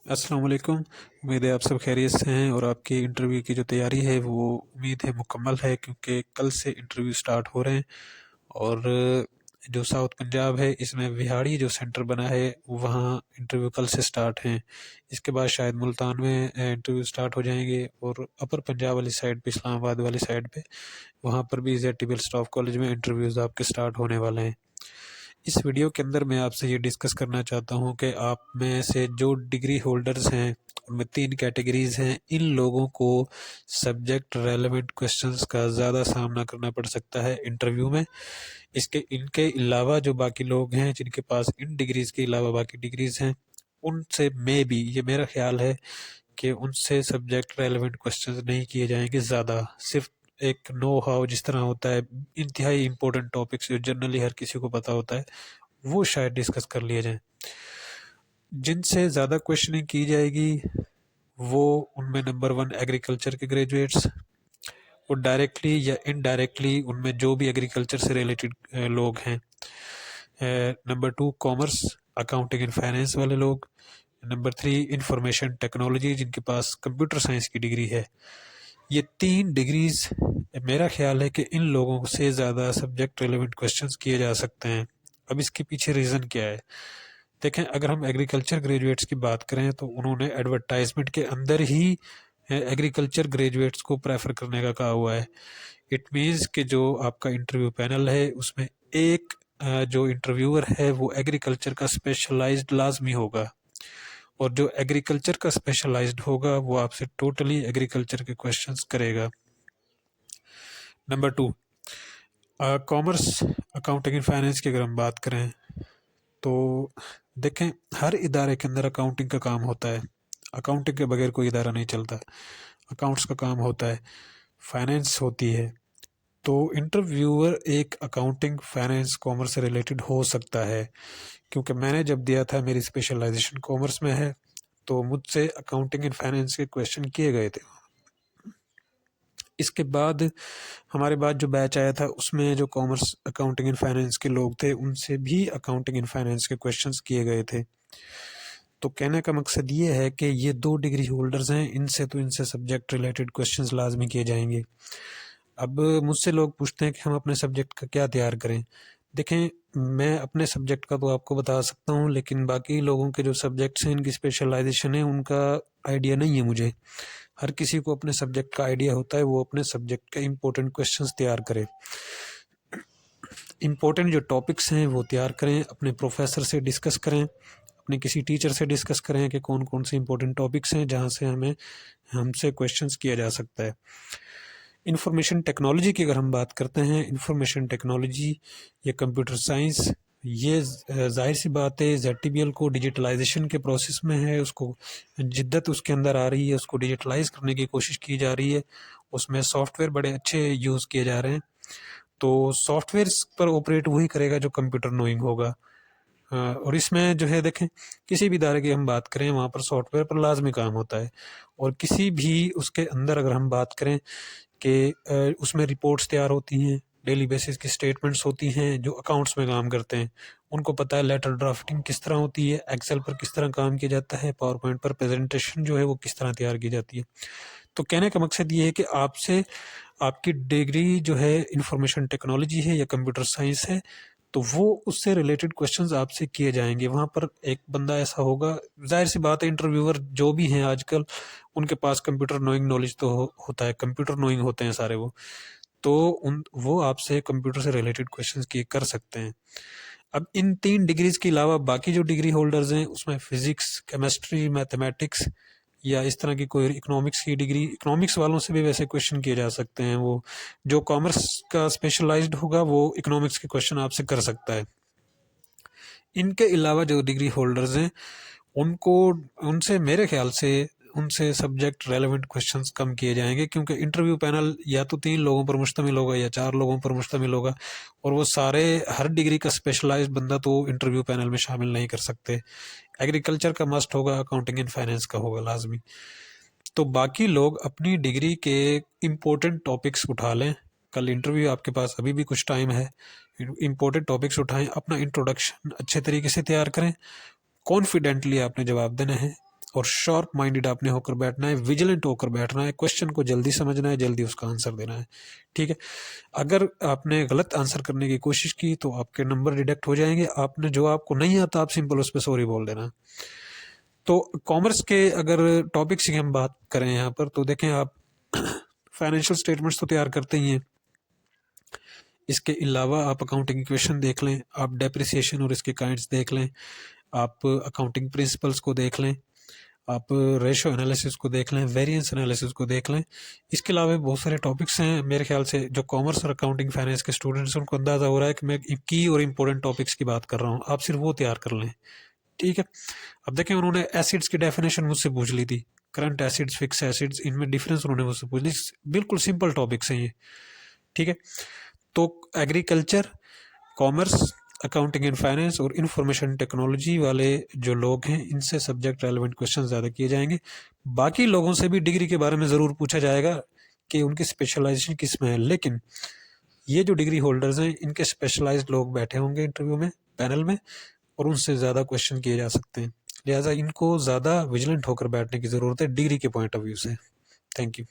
अस्सलाम वालेकुम। उम्मीद है आप सब खैरियत से हैं और आपकी इंटरव्यू की जो तैयारी है वो उम्मीद है मुकम्मल है, क्योंकि कल से इंटरव्यू स्टार्ट हो रहे हैं। और जो साउथ पंजाब है इसमें विहाड़ी जो सेंटर बना है वहाँ इंटरव्यू कल से स्टार्ट हैं। इसके बाद शायद मुल्तान में इंटरव्यू स्टार्ट हो जाएंगे, और अपर पंजाब वाली साइड पे, इस्लामाबाद वाली साइड पे, वहाँ पर भी ZTBL स्टाफ कॉलेज में इंटरव्यूज़ आपके स्टार्ट होने वाले हैं। इस वीडियो के अंदर मैं आपसे ये डिस्कस करना चाहता हूँ कि आप में से जो डिग्री होल्डर्स हैं उनमें 3 कैटेगरीज हैं। इन लोगों को सब्जेक्ट रेलेवेंट क्वेश्चंस का ज़्यादा सामना करना पड़ सकता है इंटरव्यू में। इनके अलावा जो बाकी लोग हैं जिनके पास इन डिग्रीज़ के अलावा बाकी डिग्रीज़ हैं, उनसे में भी ये मेरा ख्याल है कि उनसे सब्जेक्ट रेलेवेंट क्वेश्चंस नहीं किए जाएंगे ज़्यादा। सिर्फ एक नो हाउ जिस तरह होता है, इंतहाई इंपॉर्टेंट टॉपिक्स जो जनरली हर किसी को पता होता है, वो शायद डिस्कस कर लिए जाएं। जिनसे ज़्यादा क्वेश्चनिंग की जाएगी वो उनमें नंबर 1 एग्रीकल्चर के ग्रेजुएट्स, वो डायरेक्टली या इनडायरेक्टली उनमें जो भी एग्रीकल्चर से रिलेटेड लोग हैं। Number 2 commerce, accounting and finance वाले लोग। नंबर 3 इंफॉर्मेशन टेक्नोलॉजी, जिनके पास कंप्यूटर साइंस की डिग्री है। ये 3 डिग्रीज मेरा ख्याल है कि इन लोगों से ज़्यादा सब्जेक्ट रिलेवेंट क्वेश्चंस किए जा सकते हैं। अब इसके पीछे रीज़न क्या है? देखें, अगर हम एग्रीकल्चर ग्रेजुएट्स की बात करें तो उन्होंने एडवर्टाइजमेंट के अंदर ही एग्रीकल्चर ग्रेजुएट्स को प्रेफर करने का कहा हुआ है। इट मीन्स कि जो आपका इंटरव्यू पैनल है उसमें एक जो इंटरव्यूअर है वो एग्रीकल्चर का स्पेशलाइज्ड लाजमी होगा, और जो एग्रीकल्चर का स्पेशलाइज्ड होगा वो आपसे टोटली एग्रीकल्चर के क्वेश्चंस करेगा। Number 2 commerce, accounting and finance की अगर हम बात करें तो देखें, हर इदारे के अंदर अकाउंटिंग का काम होता है। अकाउंटिंग के बगैर कोई इदारा नहीं चलता। अकाउंट्स का काम होता है, फाइनेंस होती है। तो इंटरव्यूअर एक अकाउंटिंग, फाइनेंस, कॉमर्स से रिलेटेड हो सकता है, क्योंकि मैंने जब दिया था मेरी स्पेशलाइजेशन कॉमर्स में है तो मुझसे अकाउंटिंग एंड फाइनेंस के क्वेश्चन किए गए थे। इसके बाद हमारे बाद जो बैच आया था उसमें जो कॉमर्स, अकाउंटिंग एंड फाइनेंस के लोग थे उनसे भी अकाउंटिंग एंड फाइनेंस के क्वेश्चंस किए गए थे। तो कहने का मकसद ये है कि ये 2 डिग्री होल्डर्स हैं, इनसे सब्जेक्ट रिलेटेड क्वेश्चंस लाजमी किए जाएंगे। अब मुझसे लोग पूछते हैं कि हम अपने सब्जेक्ट का क्या तैयार करें। देखें, मैं अपने सब्जेक्ट का तो आपको बता सकता हूँ, लेकिन बाकी लोगों के जो सब्जेक्ट्स हैं, इनकी स्पेशलाइजेशन है, उनका आइडिया नहीं है मुझे। हर किसी को अपने सब्जेक्ट का आइडिया होता है, वो अपने सब्जेक्ट के इम्पोर्टेंट क्वेश्चंस तैयार करे। इम्पोर्टेंट जो टॉपिक्स हैं वो तैयार करें, अपने प्रोफेसर से डिस्कस करें, अपने किसी टीचर से डिस्कस करें कि कौन कौन से इंपॉर्टेंट टॉपिक्स हैं जहाँ से हमसे क्वेश्चंस किया जा सकता है। इंफॉर्मेशन टेक्नोलॉजी की अगर हम बात करते हैं, इंफॉर्मेशन टेक्नोलॉजी या कंप्यूटर साइंस, ये जाहिर सी बात है ZTBL को डिजिटलाइजेशन के प्रोसेस में है, उसको जिद्दत उसके अंदर आ रही है, उसको डिजिटलाइज करने की कोशिश की जा रही है। उसमें सॉफ्टवेयर बड़े अच्छे यूज़ किए जा रहे हैं। तो सॉफ्टवेयर पर ऑपरेट वही करेगा जो कंप्यूटर नोइंग होगा। और इसमें जो है देखें, किसी भी इदारे की हम बात करें वहाँ पर सॉफ्टवेयर पर लाजमी काम होता है। और किसी भी उसके अंदर अगर हम बात करें कि उसमें रिपोर्ट्स तैयार होती हैं, डेली बेसिस की स्टेटमेंट्स होती हैं। जो अकाउंट्स में काम करते हैं उनको पता है लेटर ड्राफ्टिंग किस तरह होती है, एक्सेल पर किस तरह काम किया जाता है, पावर पॉइंट पर प्रेजेंटेशन जो है वो किस तरह तैयार की जाती है। तो कहने का मकसद ये है कि आपसे, आपकी डिग्री जो है इंफॉर्मेशन टेक्नोलॉजी है या कंप्यूटर साइंस है, तो वो उससे रिलेटेड क्वेश्चंस आपसे किए जाएंगे। वहाँ पर एक बंदा ऐसा होगा, जाहिर सी बात है इंटरव्यूअर जो भी हैं आजकल उनके पास कंप्यूटर नोइंग नॉलेज तो होता है, कंप्यूटर नोइंग होते हैं सारे तो वो आपसे कंप्यूटर से रिलेटेड क्वेश्चंस किए कर सकते हैं। अब इन 3 डिग्रीज के अलावा बाकी जो डिग्री होल्डर्स हैं उसमें फिजिक्स, केमिस्ट्री, मैथमेटिक्स या इस तरह की कोई इकोनॉमिक्स की डिग्री, इकोनॉमिक्स वालों से भी वैसे क्वेश्चन किए जा सकते हैं। वो जो कॉमर्स का स्पेशलाइज्ड होगा वो इकोनॉमिक्स के क्वेश्चन आपसे कर सकता है। इनके अलावा जो डिग्री होल्डर्स हैं उनको, उनसे मेरे ख्याल से उनसे सब्जेक्ट रेलेवेंट क्वेश्चंस कम किए जाएंगे, क्योंकि इंटरव्यू पैनल या तो 3 लोगों पर मुश्तमिल होगा या 4 लोगों पर मुश्तमिल होगा, और वो सारे, हर डिग्री का स्पेशलाइज्ड बंदा तो इंटरव्यू पैनल में शामिल नहीं कर सकते। एग्रीकल्चर का मस्ट होगा, अकाउंटिंग एंड फाइनेंस का होगा लाजमी। तो बाकी लोग अपनी डिग्री के इम्पोर्टेंट टॉपिक्स उठा लें। कल इंटरव्यू आपके पास, अभी भी कुछ टाइम है, इम्पोर्टेंट टॉपिक्स उठाएं, अपना इंट्रोडक्शन अच्छे तरीके से तैयार करें, कॉन्फिडेंटली आपने जवाब देना है, اور شارپ مائنڈیڈ آپ نے ہو کر بیٹھنا ہے، ویجیلنٹ ہو کر بیٹھنا ہے، کویشچن کو جلدی سمجھنا ہے، جلدی اس کا آنسر دینا ہے، ٹھیک ہے. اگر آپ نے غلط آنسر کرنے کی کوشش کی تو آپ کے نمبر ڈیڈکٹ ہو جائیں گے. آپ نے جو آپ کو نہیں آتا آپ سمپل اس پہ سوری بول دینا. تو کامرس کے اگر ٹاپکس کی ہم بات کریں یہاں پر تو دیکھیں آپ فائنینشیل اسٹیٹمنٹس تو تیار کرتے ہی ہیں، اس کے علاوہ آپ اکاؤنٹنگ ایکویشن دیکھ لیں، آپ ڈیپریسیشن اور اس کے کائنڈس دیکھ لیں، آپ اکاؤنٹنگ پرنسپلس کو دیکھ لیں، آپ ریشو انالیسس کو دیکھ لیں، ویریئنس انالیسس کو دیکھ لیں. اس کے علاوہ بہت سارے ٹاپکس ہیں میرے خیال سے جو کامرس اور اکاؤنٹنگ فائنینس کے اسٹوڈنٹس ان کو اندازہ ہو رہا ہے کہ میں کی اور امپورٹنٹ ٹاپکس کی بات کر رہا ہوں، آپ صرف وہ تیار کر لیں، ٹھیک ہے. اب دیکھیں انہوں نے ایسڈس کی ڈیفینیشن مجھ سے پوچھ لی تھی، کرنٹ ایسڈس، فکس ایسڈس، ان میں ڈفرینس انہوں نے مجھ سے پوچھ لی. بالکل سمپل ٹاپکس ہیں یہ، ٹھیک ہے. تو agriculture, commerce, accounting and finance اور انفارمیشن ٹیکنالوجی والے جو لوگ ہیں ان سے سبجیکٹ ریلیونٹ کوشچن زیادہ کیے جائیں گے. باقی لوگوں سے بھی ڈگری کے بارے میں ضرور پوچھا جائے گا کہ ان کی اسپیشلائزیشن کس میں ہے، لیکن یہ جو ڈگری ہولڈرز ہیں ان کے اسپیشلائزڈ لوگ بیٹھے ہوں گے انٹرویو میں، پینل میں، اور ان سے زیادہ کوشچن کیے جا سکتے ہیں. لہٰذا ان کو زیادہ ویجیلنٹ ہو کر بیٹھنے کی ضرورت ہے ڈگری کے پوائنٹ آف ویو سے. Thank you.